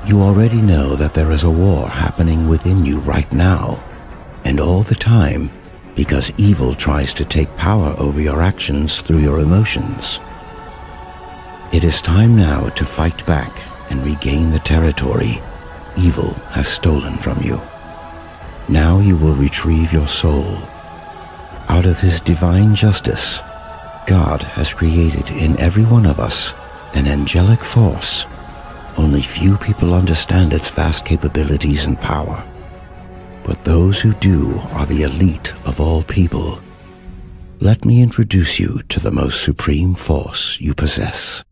You already know that there is a war happening within you right now, and all the time, because evil tries to take power over your actions through your emotions. It is time now to fight back and regain the territory evil has stolen from you. Now you will retrieve your soul. Out of His divine justice, God has created in every one of us an angelic force. Only few people understand its vast capabilities and power. But those who do are the elite of all people. Let me introduce you to the most supreme force you possess.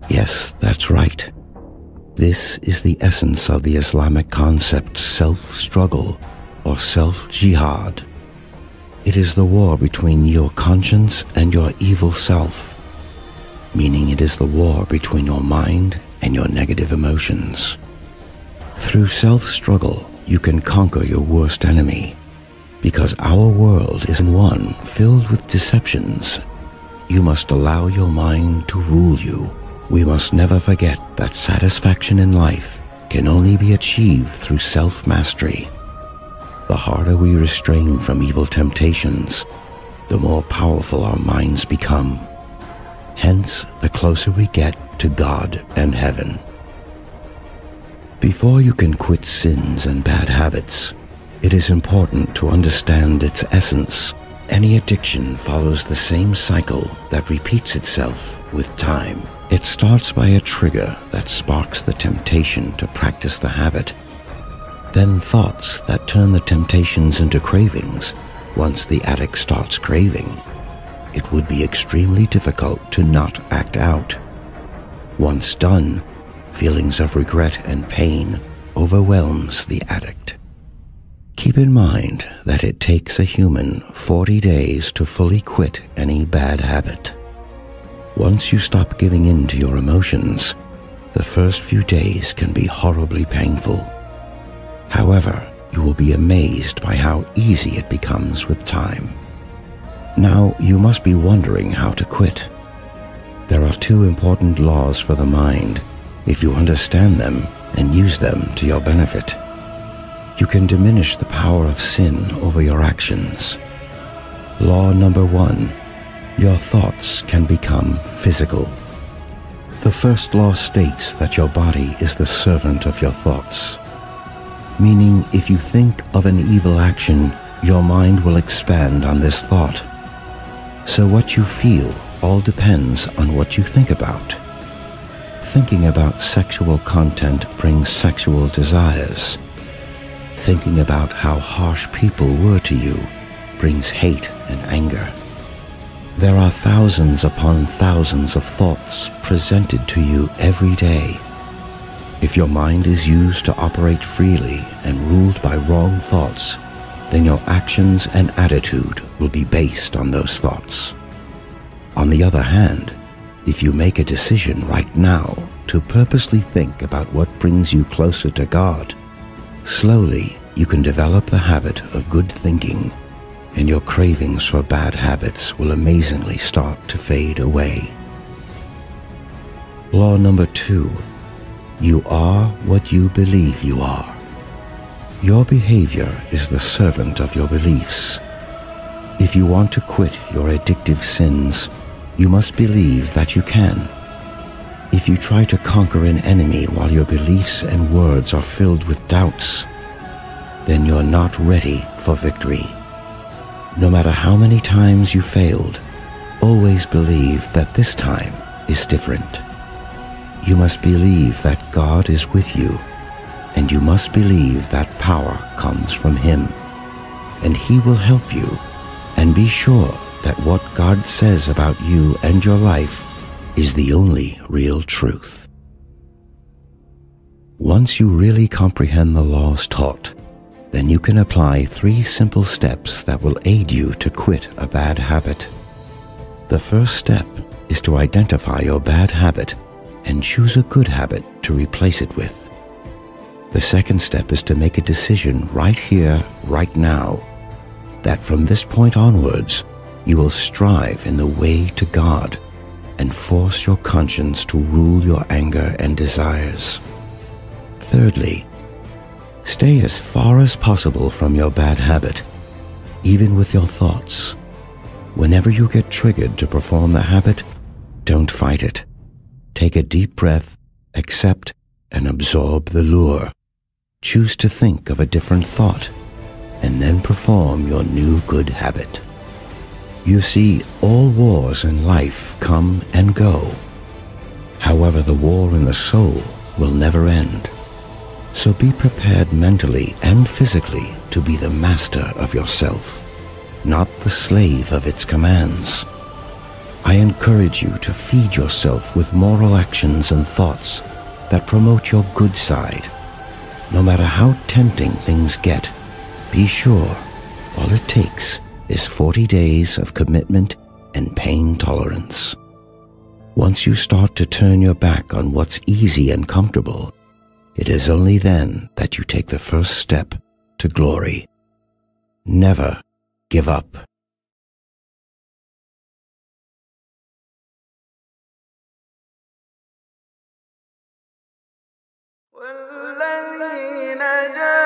Yes, that's right. This is the essence of the Islamic concept self-struggle or self-jihad. It is the war between your conscience and your evil self, meaning it is the war between your mind and your negative emotions. Through self-struggle, you can conquer your worst enemy, because our world is one filled with deceptions. You must allow your mind to rule you. We must never forget that satisfaction in life can only be achieved through self-mastery. The harder we restrain from evil temptations, the more powerful our minds become. Hence, the closer we get to God and heaven. Before you can quit sins and bad habits, it is important to understand its essence. Any addiction follows the same cycle that repeats itself with time. It starts by a trigger that sparks the temptation to practice the habit, then thoughts that turn the temptations into cravings. Once the addict starts craving, it would be extremely difficult to not act out. Once done, feelings of regret and pain overwhelms the addict. Keep in mind that it takes a human 40 days to fully quit any bad habit. Once you stop giving in to your emotions, the first few days can be horribly painful. However, you will be amazed by how easy it becomes with time. Now, you must be wondering how to quit. There are two important laws for the mind. If you understand them and use them to your benefit, you can diminish the power of sin over your actions. Law number 1. Your thoughts can become physical. The first law states that your body is the servant of your thoughts, meaning if you think of an evil action, your mind will expand on this thought. So what you feel all depends on what you think about. Thinking about sexual content brings sexual desires. Thinking about how harsh people were to you brings hate and anger. There are thousands upon thousands of thoughts presented to you every day. If your mind is used to operate freely and ruled by wrong thoughts, then your actions and attitude will be based on those thoughts. On the other hand, if you make a decision right now to purposely think about what brings you closer to God, slowly you can develop the habit of good thinking, and your cravings for bad habits will amazingly start to fade away. Law number 2. You are what you believe you are. Your behavior is the servant of your beliefs. If you want to quit your addictive sins, you must believe that you can. If you try to conquer an enemy while your beliefs and words are filled with doubts, then you're not ready for victory. No matter how many times you failed, always believe that this time is different. You must believe that God is with you, and you must believe that power comes from Him, and He will help you, and be sure that what God says about you and your life is the only real truth. Once you really comprehend the laws taught, then you can apply 3 simple steps that will aid you to quit a bad habit. The first step is to identify your bad habit and choose a good habit to replace it with. The second step is to make a decision right here, right now, that from this point onwards, you will strive in the way to God and force your conscience to rule your anger and desires. Thirdly, stay as far as possible from your bad habit, even with your thoughts. Whenever you get triggered to perform the habit, don't fight it. Take a deep breath, accept and absorb the lure. Choose to think of a different thought, and then perform your new good habit. You see, all wars in life come and go. However, the war in the soul will never end. So be prepared mentally and physically to be the master of yourself, not the slave of its commands. I encourage you to feed yourself with moral actions and thoughts that promote your good side. No matter how tempting things get, be sure all it takes is 40 days of commitment and pain tolerance. Once you start to turn your back on what's easy and comfortable, it is only then that you take the first step to glory. Never give up. والذين جاهدوا